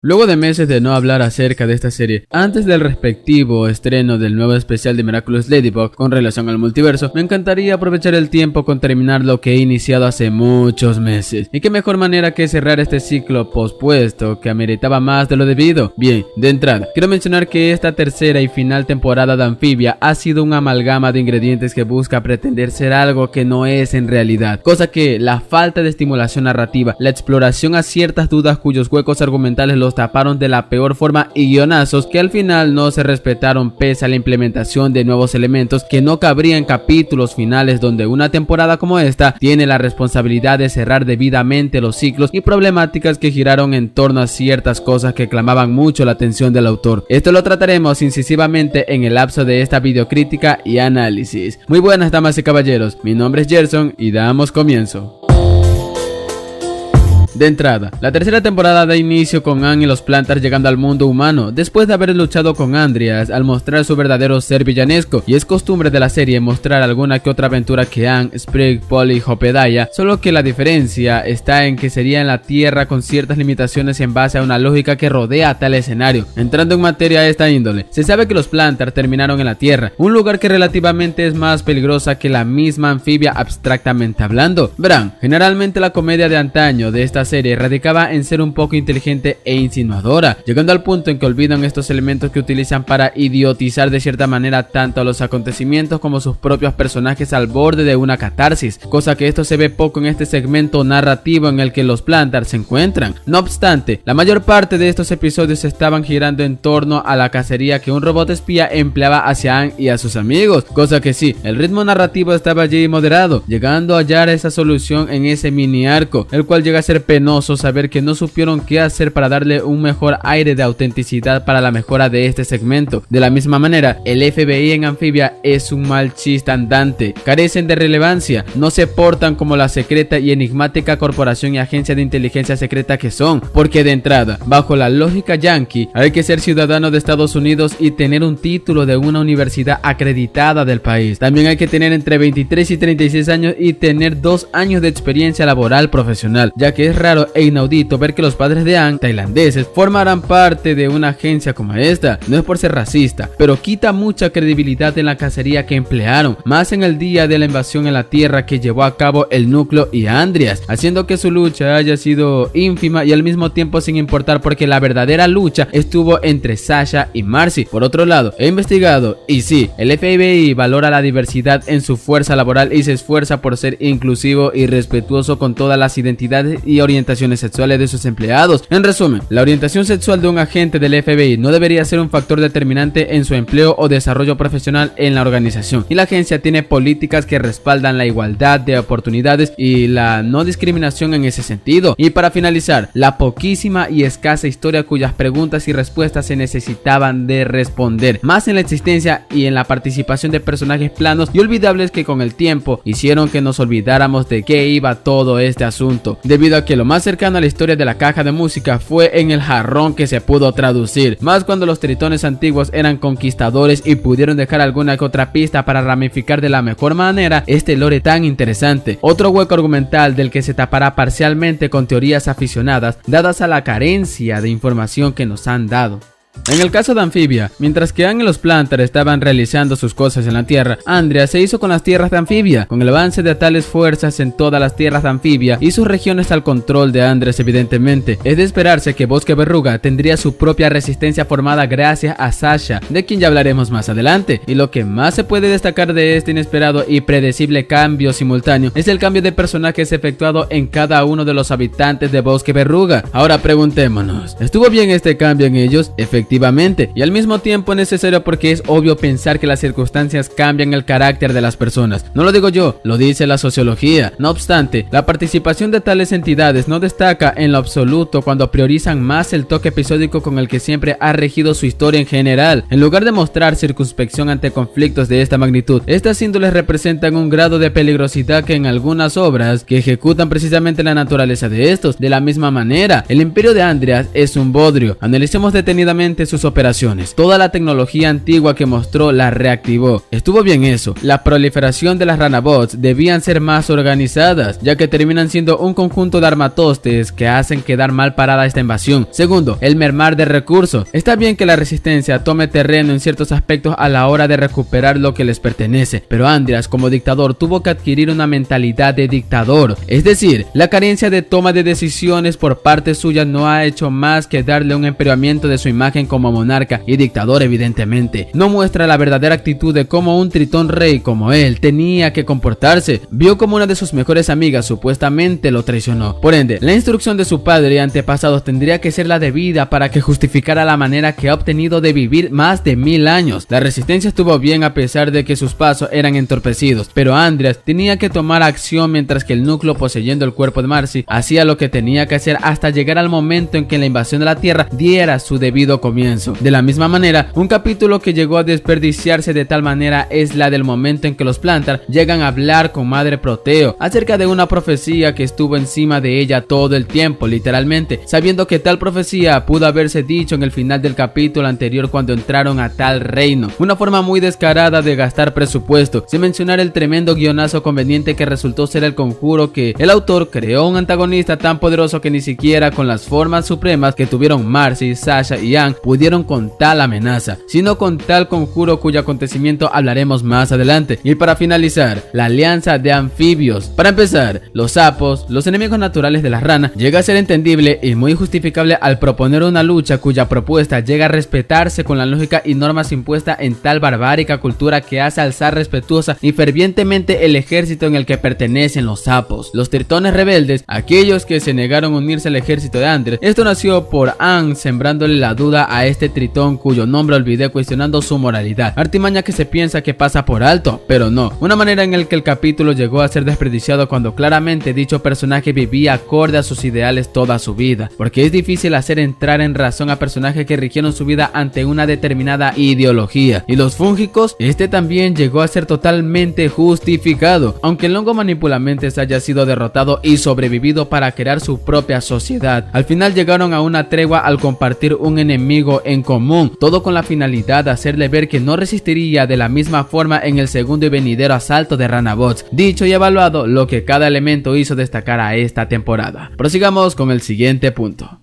Luego de meses de no hablar acerca de esta serie, antes del respectivo estreno del nuevo especial de Miraculous Ladybug con relación al multiverso, me encantaría aprovechar el tiempo con terminar lo que he iniciado hace muchos meses. Y qué mejor manera que cerrar este ciclo pospuesto que ameritaba más de lo debido. Bien, de entrada, quiero mencionar que esta tercera y final temporada de Amphibia ha sido un amalgama de ingredientes que busca pretender ser algo que no es en realidad, cosa que la falta de estimulación narrativa, la exploración a ciertas dudas cuyos huecos argumentales los taparon de la peor forma y guionazos que al final no se respetaron pese a la implementación de nuevos elementos que no cabrían en capítulos finales donde una temporada como esta tiene la responsabilidad de cerrar debidamente los ciclos y problemáticas que giraron en torno a ciertas cosas que clamaban mucho la atención del autor. Esto lo trataremos incisivamente en el lapso de esta videocrítica y análisis. Muy buenas damas y caballeros, mi nombre es Gerson y damos comienzo. De entrada, la tercera temporada da inicio con Ann y los Plantars llegando al mundo humano después de haber luchado con Andreas al mostrar su verdadero ser villanesco, y es costumbre de la serie mostrar alguna que otra aventura que Ann, Sprig, Polly y Hopedaya, solo que la diferencia está en que sería en la Tierra con ciertas limitaciones en base a una lógica que rodea tal escenario. Entrando en materia de esta índole, se sabe que los Plantars terminaron en la Tierra, un lugar que relativamente es más peligrosa que la misma Amphibia abstractamente hablando. Verán, generalmente la comedia de antaño de esta serie radicaba en ser un poco inteligente e insinuadora, llegando al punto en que olvidan estos elementos que utilizan para idiotizar de cierta manera tanto a los acontecimientos como sus propios personajes al borde de una catarsis, cosa que esto se ve poco en este segmento narrativo en el que los Plantars se encuentran. No obstante, la mayor parte de estos episodios estaban girando en torno a la cacería que un robot espía empleaba hacia Ann y a sus amigos, cosa que sí, el ritmo narrativo estaba allí moderado, llegando a hallar esa solución en ese mini arco, el cual llega a ser penoso saber que no supieron qué hacer para darle un mejor aire de autenticidad para la mejora de este segmento. De la misma manera, el FBI en Amphibia es un mal chiste andante, carecen de relevancia, no se portan como la secreta y enigmática corporación y agencia de inteligencia secreta que son, porque de entrada, bajo la lógica yankee, hay que ser ciudadano de Estados Unidos y tener un título de una universidad acreditada del país. También hay que tener entre 23 y 36 años y tener 2 años de experiencia laboral profesional, ya que es raro e inaudito ver que los padres de Ann, tailandeses, formaran parte de una agencia como esta. No es por ser racista, pero quita mucha credibilidad en la cacería que emplearon, más en el día de la invasión en la Tierra que llevó a cabo el núcleo y Andreas, haciendo que su lucha haya sido ínfima y al mismo tiempo sin importar, porque la verdadera lucha estuvo entre Sasha y Marcy. Por otro lado, he investigado y sí, el FBI valora la diversidad en su fuerza laboral y se esfuerza por ser inclusivo y respetuoso con todas las identidades y orientaciones sexuales de sus empleados. En resumen, la orientación sexual de un agente del FBI no debería ser un factor determinante en su empleo o desarrollo profesional en la organización, y la agencia tiene políticas que respaldan la igualdad de oportunidades y la no discriminación en ese sentido. Y para finalizar, la poquísima y escasa historia cuyas preguntas y respuestas se necesitaban de responder, más en la existencia y en la participación de personajes planos y olvidables que con el tiempo hicieron que nos olvidáramos de qué iba todo este asunto, debido a que lo más cercano a la historia de la caja de música fue en el jarrón que se pudo traducir, más cuando los tritones antiguos eran conquistadores y pudieron dejar alguna que otra pista para ramificar de la mejor manera este lore tan interesante. Otro hueco argumental del que se tapará parcialmente con teorías aficionadas dadas a la carencia de información que nos han dado. En el caso de Amphibia, mientras que Ann y los Plantars estaban realizando sus cosas en la Tierra, Andreas se hizo con las tierras de Amphibia. Con el avance de tales fuerzas en todas las tierras de Amphibia y sus regiones al control de Andreas, evidentemente, es de esperarse que Bosque Verruga tendría su propia resistencia formada gracias a Sasha, de quien ya hablaremos más adelante. Y lo que más se puede destacar de este inesperado y predecible cambio simultáneo es el cambio de personajes efectuado en cada uno de los habitantes de Bosque Verruga. Ahora preguntémonos, ¿estuvo bien este cambio en ellos? Efectivamente, y al mismo tiempo necesario, porque es obvio pensar que las circunstancias cambian el carácter de las personas. No lo digo yo, lo dice la sociología. No obstante, la participación de tales entidades no destaca en lo absoluto cuando priorizan más el toque episódico con el que siempre ha regido su historia en general. En lugar de mostrar circunspección ante conflictos de esta magnitud, estas índoles representan un grado de peligrosidad que en algunas obras que ejecutan precisamente la naturaleza de estos. De la misma manera, el imperio de Andreas es un bodrio. Analicemos detenidamente sus operaciones. Toda la tecnología antigua que mostró la reactivó. Estuvo bien eso. La proliferación de las ranabots debían ser más organizadas, ya que terminan siendo un conjunto de armatostes que hacen quedar mal parada esta invasión. Segundo, el mermar de recursos. Está bien que la resistencia tome terreno en ciertos aspectos a la hora de recuperar lo que les pertenece, pero Andreas como dictador tuvo que adquirir una mentalidad de dictador, es decir, la carencia de toma de decisiones por parte suya no ha hecho más que darle un empeoramiento de su imagen como monarca y dictador. Evidentemente no muestra la verdadera actitud de cómo un tritón rey como él tenía que comportarse. Vio como una de sus mejores amigas supuestamente lo traicionó. Por ende, la instrucción de su padre y antepasados tendría que ser la debida para que justificara la manera que ha obtenido de vivir más de 1000 años. La resistencia estuvo bien a pesar de que sus pasos eran entorpecidos, pero Andreas tenía que tomar acción mientras que el núcleo poseyendo el cuerpo de Marcy hacía lo que tenía que hacer hasta llegar al momento en que la invasión de la Tierra diera su debido comienzo. De la misma manera, un capítulo que llegó a desperdiciarse de tal manera es la del momento en que los Plantar llegan a hablar con Madre Proteo acerca de una profecía que estuvo encima de ella todo el tiempo, literalmente, sabiendo que tal profecía pudo haberse dicho en el final del capítulo anterior cuando entraron a tal reino. Una forma muy descarada de gastar presupuesto, sin mencionar el tremendo guionazo conveniente que resultó ser el conjuro que el autor creó un antagonista tan poderoso que ni siquiera con las formas supremas que tuvieron Marcy, Sasha y Anne pudieron con tal amenaza, sino con tal conjuro cuyo acontecimiento hablaremos más adelante. Y para finalizar, la alianza de anfibios. Para empezar, los sapos, los enemigos naturales de las ranas, llega a ser entendible y muy justificable al proponer una lucha cuya propuesta llega a respetarse con la lógica y normas impuestas en tal barbárica cultura que hace alzar respetuosa y fervientemente el ejército en el que pertenecen los sapos. Los tritones rebeldes, aquellos que se negaron a unirse al ejército de Andreas. Esto nació por Anne sembrándole la duda a este tritón cuyo nombre olvidé, cuestionando su moralidad. Artimaña que se piensa que pasa por alto, pero no. Una manera en la que el capítulo llegó a ser desperdiciado cuando claramente dicho personaje vivía acorde a sus ideales toda su vida, porque es difícil hacer entrar en razón a personajes que rigieron su vida ante una determinada ideología. Y los fúngicos, este también llegó a ser totalmente justificado, aunque el hongo manipulamentes haya sido derrotado y sobrevivido para crear su propia sociedad. Al final llegaron a una tregua al compartir un enemigo en común, todo con la finalidad de hacerle ver que no resistiría de la misma forma en el segundo y venidero asalto de Ranabots. Dicho y evaluado lo que cada elemento hizo destacar a esta temporada. Prosigamos con el siguiente punto.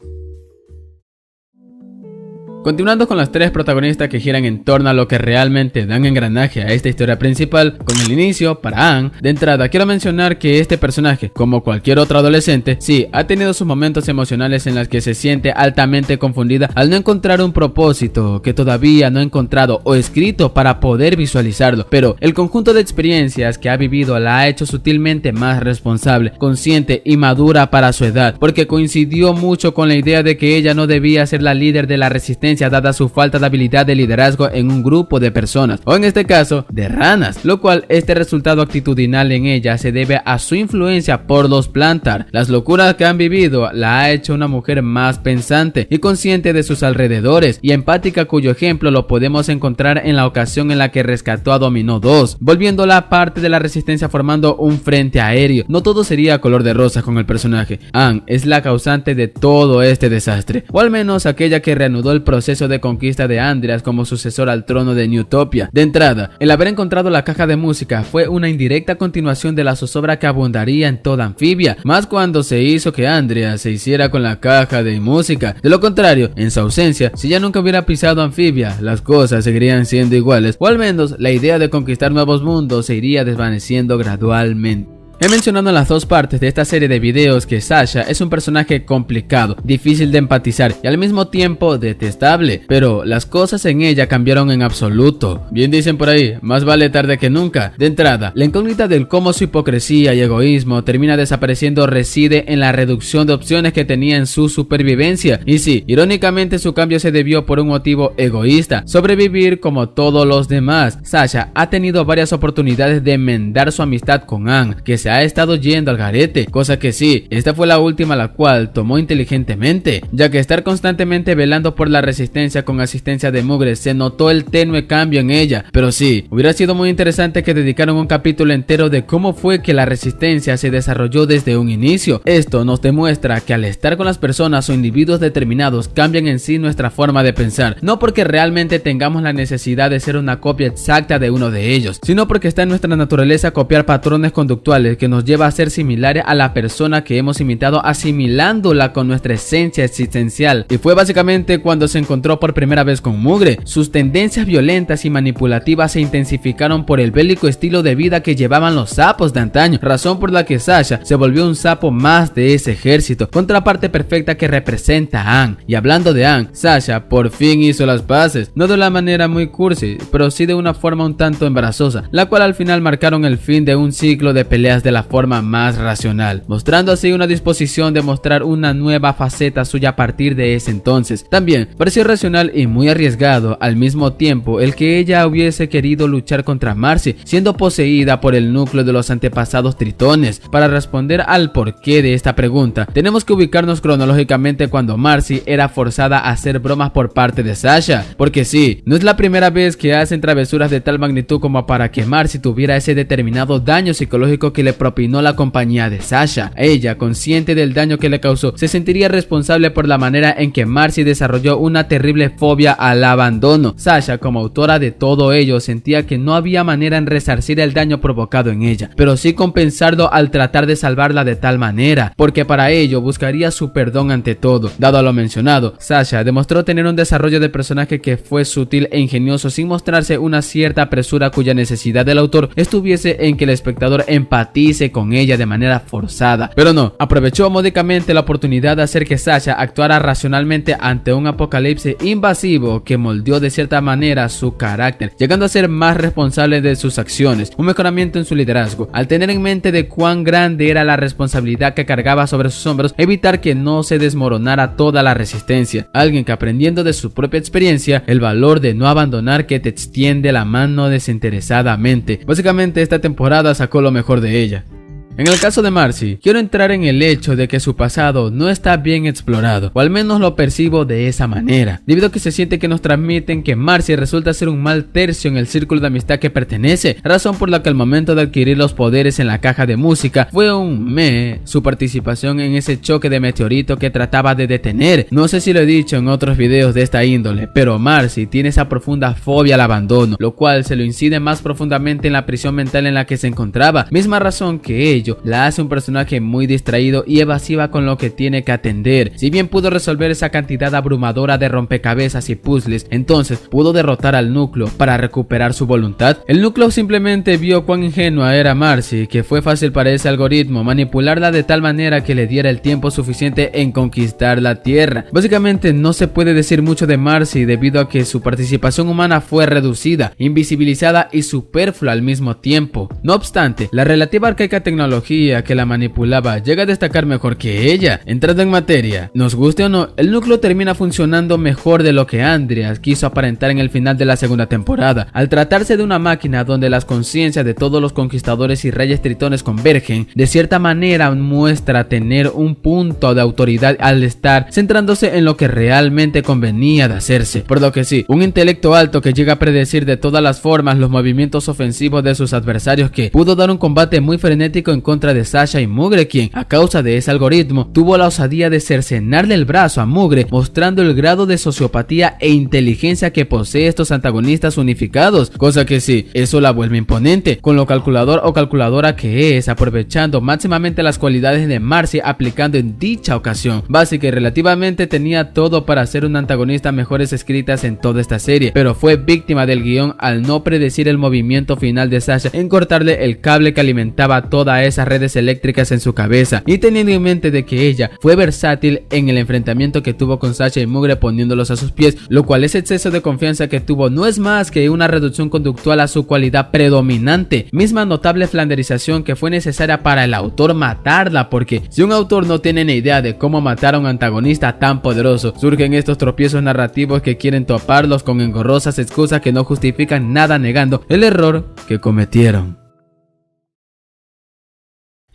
Continuando con los tres protagonistas que giran en torno a lo que realmente dan engranaje a esta historia principal, con el inicio para Anne. De entrada quiero mencionar que este personaje, como cualquier otro adolescente, sí, ha tenido sus momentos emocionales en los que se siente altamente confundida al no encontrar un propósito que todavía no ha encontrado o escrito para poder visualizarlo, pero el conjunto de experiencias que ha vivido la ha hecho sutilmente más responsable, consciente y madura para su edad, porque coincidió mucho con la idea de que ella no debía ser la líder de la resistencia dada su falta de habilidad de liderazgo en un grupo de personas, o en este caso de ranas, lo cual este resultado actitudinal en ella se debe a su influencia por los Plantar. Las locuras que han vivido la ha hecho una mujer más pensante y consciente de sus alrededores y empática, cuyo ejemplo lo podemos encontrar en la ocasión en la que rescató a Dominó 2, volviéndola parte de la resistencia formando un frente aéreo. No todo sería color de rosa con el personaje. Anne es la causante de todo este desastre, o al menos aquella que reanudó el proceso de conquista de Andreas como sucesor al trono de Newtopia. De entrada, el haber encontrado la caja de música fue una indirecta continuación de la zozobra que abundaría en toda Anfibia, más cuando se hizo que Andreas se hiciera con la caja de música. De lo contrario, en su ausencia, si ya nunca hubiera pisado Anfibia, las cosas seguirían siendo iguales, o al menos la idea de conquistar nuevos mundos se iría desvaneciendo gradualmente. He mencionado en las dos partes de esta serie de videos que Sasha es un personaje complicado, difícil de empatizar y al mismo tiempo detestable, pero las cosas en ella cambiaron en absoluto. Bien dicen por ahí, más vale tarde que nunca. De entrada, la incógnita del cómo su hipocresía y egoísmo termina desapareciendo reside en la reducción de opciones que tenía en su supervivencia. Y sí, irónicamente su cambio se debió por un motivo egoísta, sobrevivir como todos los demás. Sasha ha tenido varias oportunidades de enmendar su amistad con Anne, que se se ha estado yendo al garete, cosa que sí, esta fue la última la cual tomó inteligentemente, ya que estar constantemente velando por la resistencia con asistencia de mugre se notó el tenue cambio en ella. Pero sí, hubiera sido muy interesante que dedicaran un capítulo entero de cómo fue que la resistencia se desarrolló desde un inicio. Esto nos demuestra que al estar con las personas o individuos determinados cambian en sí nuestra forma de pensar, no porque realmente tengamos la necesidad de ser una copia exacta de uno de ellos, sino porque está en nuestra naturaleza copiar patrones conductuales que nos lleva a ser similares a la persona que hemos imitado, asimilándola con nuestra esencia existencial. Y fue básicamente cuando se encontró por primera vez con mugre. Sus tendencias violentas y manipulativas se intensificaron por el bélico estilo de vida que llevaban los sapos de antaño, razón por la que Sasha se volvió un sapo más de ese ejército, contraparte perfecta que representa a Aang. Y hablando de Aang, Sasha por fin hizo las paces, no de la manera muy cursi, pero sí de una forma un tanto embarazosa, la cual al final marcaron el fin de un ciclo de peleas de la forma más racional, mostrando así una disposición de mostrar una nueva faceta suya a partir de ese entonces. También pareció racional y muy arriesgado al mismo tiempo el que ella hubiese querido luchar contra Marcy, siendo poseída por el núcleo de los antepasados tritones. Para responder al porqué de esta pregunta, tenemos que ubicarnos cronológicamente cuando Marcy era forzada a hacer bromas por parte de Sasha, porque sí, no es la primera vez que hacen travesuras de tal magnitud como para que Marcy tuviera ese determinado daño psicológico que le propinó la compañía de Sasha. Ella, consciente del daño que le causó, se sentiría responsable por la manera en que Marcy desarrolló una terrible fobia al abandono. Sasha, como autora de todo ello, sentía que no había manera en resarcir el daño provocado en ella, pero sí compensarlo al tratar de salvarla de tal manera, porque para ello buscaría su perdón ante todo. Dado a lo mencionado, Sasha demostró tener un desarrollo de personaje que fue sutil e ingenioso sin mostrarse una cierta apresura cuya necesidad del autor estuviese en que el espectador empatice con ella de manera forzada. Pero no, aprovechó módicamente la oportunidad de hacer que Sasha actuara racionalmente ante un apocalipsis invasivo que moldeó de cierta manera su carácter, llegando a ser más responsable de sus acciones, un mejoramiento en su liderazgo, al tener en mente de cuán grande era la responsabilidad que cargaba sobre sus hombros, evitar que no se desmoronara toda la resistencia. Alguien que, aprendiendo de su propia experiencia el valor de no abandonar, que te extiende la mano desinteresadamente. Básicamente esta temporada sacó lo mejor de ella. En el caso de Marcy, quiero entrar en el hecho de que su pasado no está bien explorado, o al menos lo percibo de esa manera, debido a que se siente que nos transmiten que Marcy resulta ser un mal tercio en el círculo de amistad que pertenece, razón por la que al momento de adquirir los poderes en la caja de música fue un su participación en ese choque de meteorito que trataba de detener. No sé si lo he dicho en otros videos de esta índole, pero Marcy tiene esa profunda fobia al abandono, lo cual se lo incide más profundamente en la prisión mental en la que se encontraba, misma razón que ella la hace un personaje muy distraído y evasiva con lo que tiene que atender. Si bien pudo resolver esa cantidad abrumadora de rompecabezas y puzzles, entonces pudo derrotar al núcleo para recuperar su voluntad. El núcleo simplemente vio cuán ingenua era Marcy, que fue fácil para ese algoritmo manipularla de tal manera que le diera el tiempo suficiente en conquistar la Tierra. Básicamente no se puede decir mucho de Marcy debido a que su participación humana fue reducida, invisibilizada y superflua al mismo tiempo. No obstante, la relativa arcaica tecnología que la manipulaba llega a destacar mejor que ella. Entrando en materia, nos guste o no, el núcleo termina funcionando mejor de lo que Andreas quiso aparentar en el final de la segunda temporada. Al tratarse de una máquina donde las conciencias de todos los conquistadores y reyes tritones convergen, de cierta manera muestra tener un punto de autoridad al estar centrándose en lo que realmente convenía de hacerse. Por lo que sí, un intelecto alto que llega a predecir de todas las formas los movimientos ofensivos de sus adversarios, que pudo dar un combate muy frenético en contra de Sasha y Mugre, quien a causa de ese algoritmo tuvo la osadía de cercenarle el brazo a Mugre, mostrando el grado de sociopatía e inteligencia que posee estos antagonistas unificados, cosa que sí, eso la vuelve imponente, con lo calculador o calculadora que es, aprovechando máximamente las cualidades de Marcy aplicando en dicha ocasión. Básica y relativamente tenía todo para ser un antagonista mejores escritas en toda esta serie, pero fue víctima del guión al no predecir el movimiento final de Sasha en cortarle el cable que alimentaba toda esa redes eléctricas en su cabeza, y teniendo en mente de que ella fue versátil en el enfrentamiento que tuvo con Sasha y Mugre poniéndolos a sus pies, lo cual ese exceso de confianza que tuvo no es más que una reducción conductual a su cualidad predominante, misma notable flanderización que fue necesaria para el autor matarla, porque si un autor no tiene ni idea de cómo matar a un antagonista tan poderoso, surgen estos tropiezos narrativos que quieren toparlos con engorrosas excusas que no justifican nada, negando el error que cometieron.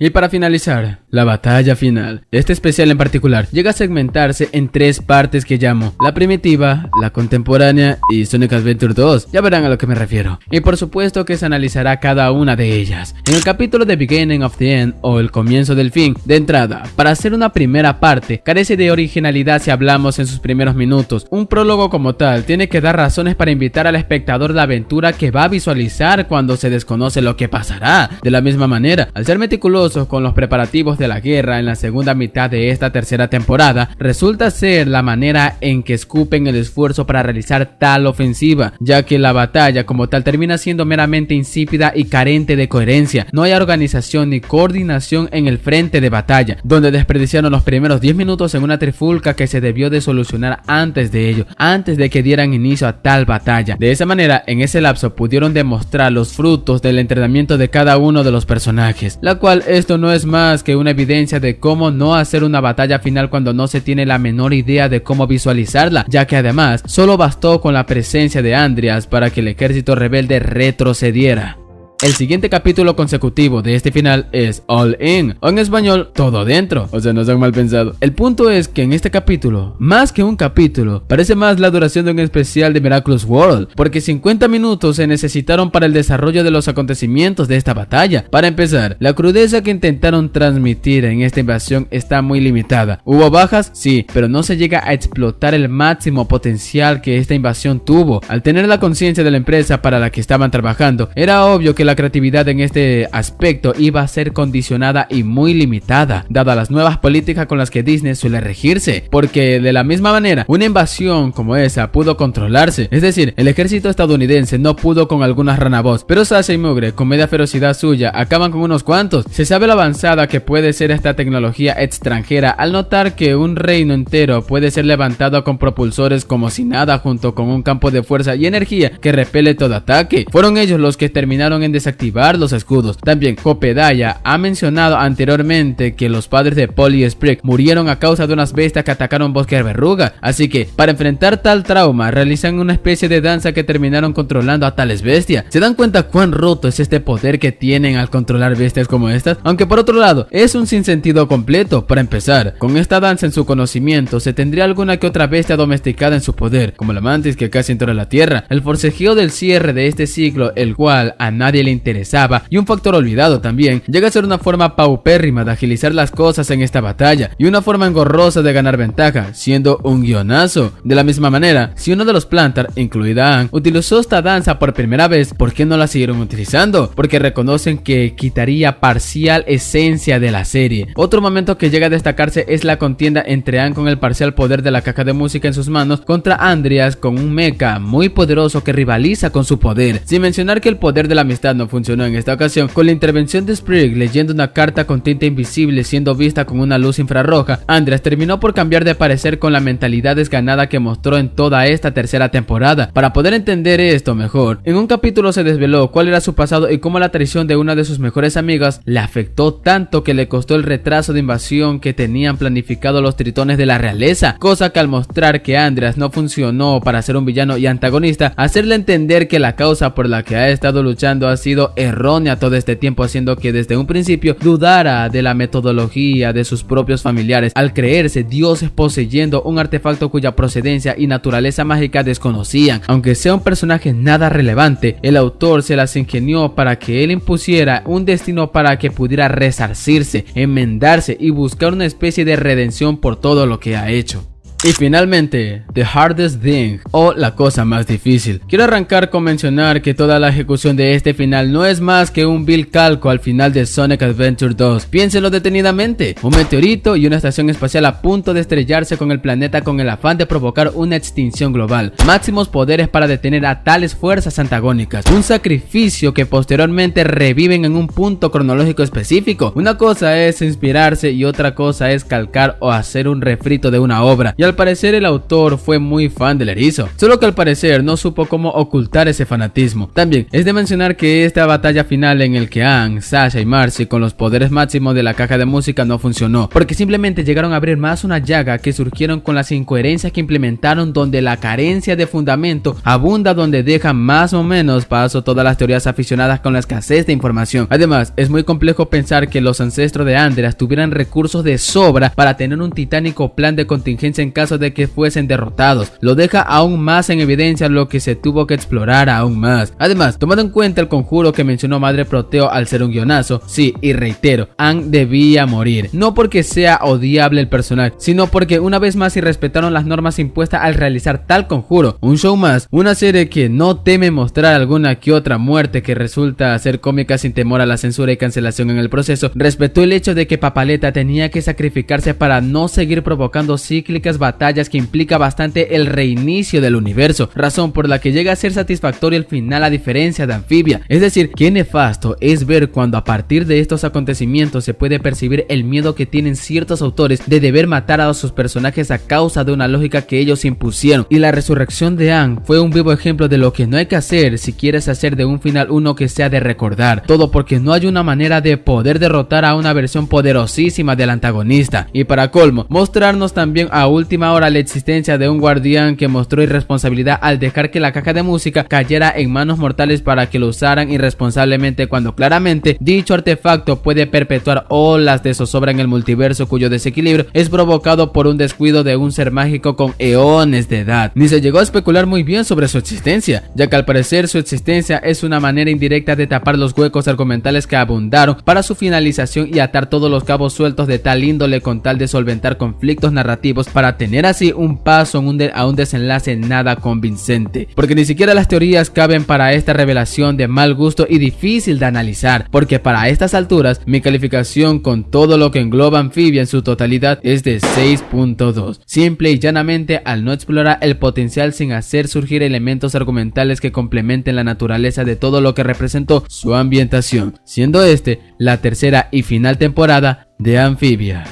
Y para finalizar, la batalla final. Este especial en particular llega a segmentarse en 3 partes que llamo la primitiva, la contemporánea y Sonic Adventure 2. Ya verán a lo que me refiero. Y por supuesto que se analizará cada una de ellas. En el capítulo de Beginning of the End o el comienzo del fin, de entrada, para hacer una primera parte, carece de originalidad si hablamos en sus primeros minutos. Un prólogo como tal tiene que dar razones para invitar al espectador a la aventura que va a visualizar cuando se desconoce lo que pasará. De la misma manera, al ser meticulosos con los preparativos de la guerra en la segunda mitad de esta tercera temporada, resulta ser la manera en que escupen el esfuerzo para realizar tal ofensiva, ya que la batalla como tal termina siendo meramente insípida y carente de coherencia. No hay organización ni coordinación en el frente de batalla, donde desperdiciaron los primeros 10 minutos en una trifulca que se debió de solucionar antes de ello, antes de que dieran inicio a tal batalla. De esa manera, en ese lapso pudieron demostrar los frutos del entrenamiento de cada uno de los personajes, la cual esto no es más que una evidencia de cómo no hacer una batalla final cuando no se tiene la menor idea de cómo visualizarla, ya que además solo bastó con la presencia de Andreas para que el ejército rebelde retrocediera. El siguiente capítulo consecutivo de este final es All In, o en español, todo dentro, o sea, no sean mal pensados. El punto es que en este capítulo, más que un capítulo, parece más la duración de un especial de Miraculous World, porque 50 minutos se necesitaron para el desarrollo de los acontecimientos de esta batalla. Para empezar, la crudeza que intentaron transmitir en esta invasión está muy limitada. ¿Hubo bajas? Sí, pero no se llega a explotar el máximo potencial que esta invasión tuvo. Al tener la conciencia de la empresa para la que estaban trabajando, era obvio que la creatividad en este aspecto iba a ser condicionada y muy limitada, dadas las nuevas políticas con las que Disney suele regirse, porque de la misma manera, una invasión como esa pudo controlarse, es decir, el ejército estadounidense no pudo con algunas ranabos, pero Sasha y Mugre, con media ferocidad suya, acaban con unos cuantos. Se sabe lo avanzada que puede ser esta tecnología extranjera al notar que un reino entero puede ser levantado con propulsores como si nada, junto con un campo de fuerza y energía que repele todo ataque. Fueron ellos los que terminaron en desactivar los escudos. También Copedaya ha mencionado anteriormente que los padres de Polly y Sprig murieron a causa de unas bestias que atacaron Bosque de Verruga, así que para enfrentar tal trauma realizan una especie de danza que terminaron controlando a tales bestias. ¿Se dan cuenta cuán roto es este poder que tienen al controlar bestias como estas? Aunque por otro lado es un sinsentido completo. Para empezar, con esta danza en su conocimiento se tendría alguna que otra bestia domesticada en su poder, como la mantis que casi entró a la tierra, el forcejeo del cierre de este ciclo, el cual a nadie le interesaba, y un factor olvidado también, llega a ser una forma paupérrima de agilizar las cosas en esta batalla, y una forma engorrosa de ganar ventaja, siendo un guionazo. De la misma manera, si uno de los Plantar, incluida Ann, utilizó esta danza por primera vez, ¿por qué no la siguieron utilizando? Porque reconocen que quitaría parcial esencia de la serie. Otro momento que llega a destacarse es la contienda entre Ann con el parcial poder de la caja de música en sus manos contra Andreas con un mecha muy poderoso que rivaliza con su poder, sin mencionar que el poder de la amistad no funcionó en esta ocasión, con la intervención de Sprig leyendo una carta con tinta invisible siendo vista con una luz infrarroja. Andreas terminó por cambiar de parecer con la mentalidad desganada que mostró en toda esta tercera temporada. Para poder entender esto mejor, en un capítulo se desveló cuál era su pasado y cómo la traición de una de sus mejores amigas le afectó tanto que le costó el retraso de invasión que tenían planificado los tritones de la realeza, cosa que al mostrar que Andreas no funcionó para ser un villano y antagonista, hacerle entender que la causa por la que ha estado luchando ha sido errónea todo este tiempo, haciendo que desde un principio dudara de la metodología de sus propios familiares, al creerse dioses poseyendo un artefacto cuya procedencia y naturaleza mágica desconocían. Aunque sea un personaje nada relevante, el autor se las ingenió para que él impusiera un destino para que pudiera resarcirse, enmendarse y buscar una especie de redención por todo lo que ha hecho. Y finalmente, The Hardest Thing, o la cosa más difícil. Quiero arrancar con mencionar que toda la ejecución de este final no es más que un vil calco al final de Sonic Adventure 2. Piénsenlo detenidamente: un meteorito y una estación espacial a punto de estrellarse con el planeta con el afán de provocar una extinción global. Máximos poderes para detener a tales fuerzas antagónicas. Un sacrificio que posteriormente reviven en un punto cronológico específico. Una cosa es inspirarse y otra cosa es calcar o hacer un refrito de una obra. Y al parecer el autor fue muy fan del erizo, solo que al parecer no supo cómo ocultar ese fanatismo. También es de mencionar que esta batalla final en el que Aang, Sasha y Marcy con los poderes máximos de la caja de música no funcionó, porque simplemente llegaron a abrir más una llaga que surgieron con las incoherencias que implementaron, donde la carencia de fundamento abunda, donde deja más o menos paso todas las teorías aficionadas con la escasez de información. Además, es muy complejo pensar que los ancestros de Andreas tuvieran recursos de sobra para tener un titánico plan de contingencia en caso de que fuesen derrotados. Lo deja aún más en evidencia lo que se tuvo que explorar aún más. Además, tomando en cuenta el conjuro que mencionó Madre Proteo al ser un guionazo, sí, y reitero, Aang debía morir, no porque sea odiable el personaje, sino porque una vez más irrespetaron las normas impuestas al realizar tal conjuro. Un show más, una serie que no teme mostrar alguna que otra muerte que resulta ser cómica sin temor a la censura y cancelación en el proceso, respetó el hecho de que Papaleta tenía que sacrificarse para no seguir provocando cíclicas batallas que implica bastante el reinicio del universo, razón por la que llega a ser satisfactorio el final a diferencia de Amphibia. Es decir, qué nefasto es ver cuando a partir de estos acontecimientos se puede percibir el miedo que tienen ciertos autores de deber matar a sus personajes a causa de una lógica que ellos impusieron, y la resurrección de Aang fue un vivo ejemplo de lo que no hay que hacer si quieres hacer de un final uno que sea de recordar, todo porque no hay una manera de poder derrotar a una versión poderosísima del antagonista. Y para colmo, mostrarnos también a última hora la existencia de un guardián que mostró irresponsabilidad al dejar que la caja de música cayera en manos mortales para que lo usaran irresponsablemente, cuando claramente dicho artefacto puede perpetuar olas de zozobra en el multiverso, cuyo desequilibrio es provocado por un descuido de un ser mágico con eones de edad. Ni se llegó a especular muy bien sobre su existencia, ya que al parecer su existencia es una manera indirecta de tapar los huecos argumentales que abundaron para su finalización y atar todos los cabos sueltos de tal índole con tal de solventar conflictos narrativos para tener así un paso a un desenlace nada convincente, porque ni siquiera las teorías caben para esta revelación de mal gusto y difícil de analizar, porque para estas alturas mi calificación con todo lo que engloba Amphibia en su totalidad es de 6.2, simple y llanamente al no explorar el potencial sin hacer surgir elementos argumentales que complementen la naturaleza de todo lo que representó su ambientación, siendo este la tercera y final temporada de Amphibia.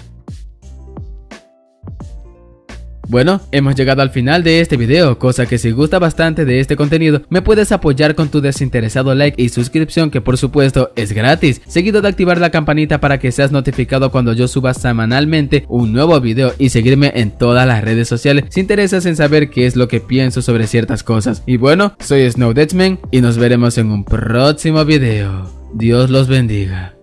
Bueno, hemos llegado al final de este video, cosa que si gusta bastante de este contenido, me puedes apoyar con tu desinteresado like y suscripción, que por supuesto es gratis, seguido de activar la campanita para que seas notificado cuando yo suba semanalmente un nuevo video, y seguirme en todas las redes sociales si interesas en saber qué es lo que pienso sobre ciertas cosas. Y bueno, soy Snowdeadsman y nos veremos en un próximo video. Dios los bendiga.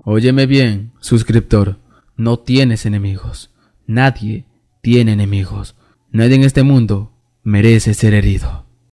Óyeme bien, suscriptor, no tienes enemigos. Nadie tiene enemigos. Nadie en este mundo merece ser herido.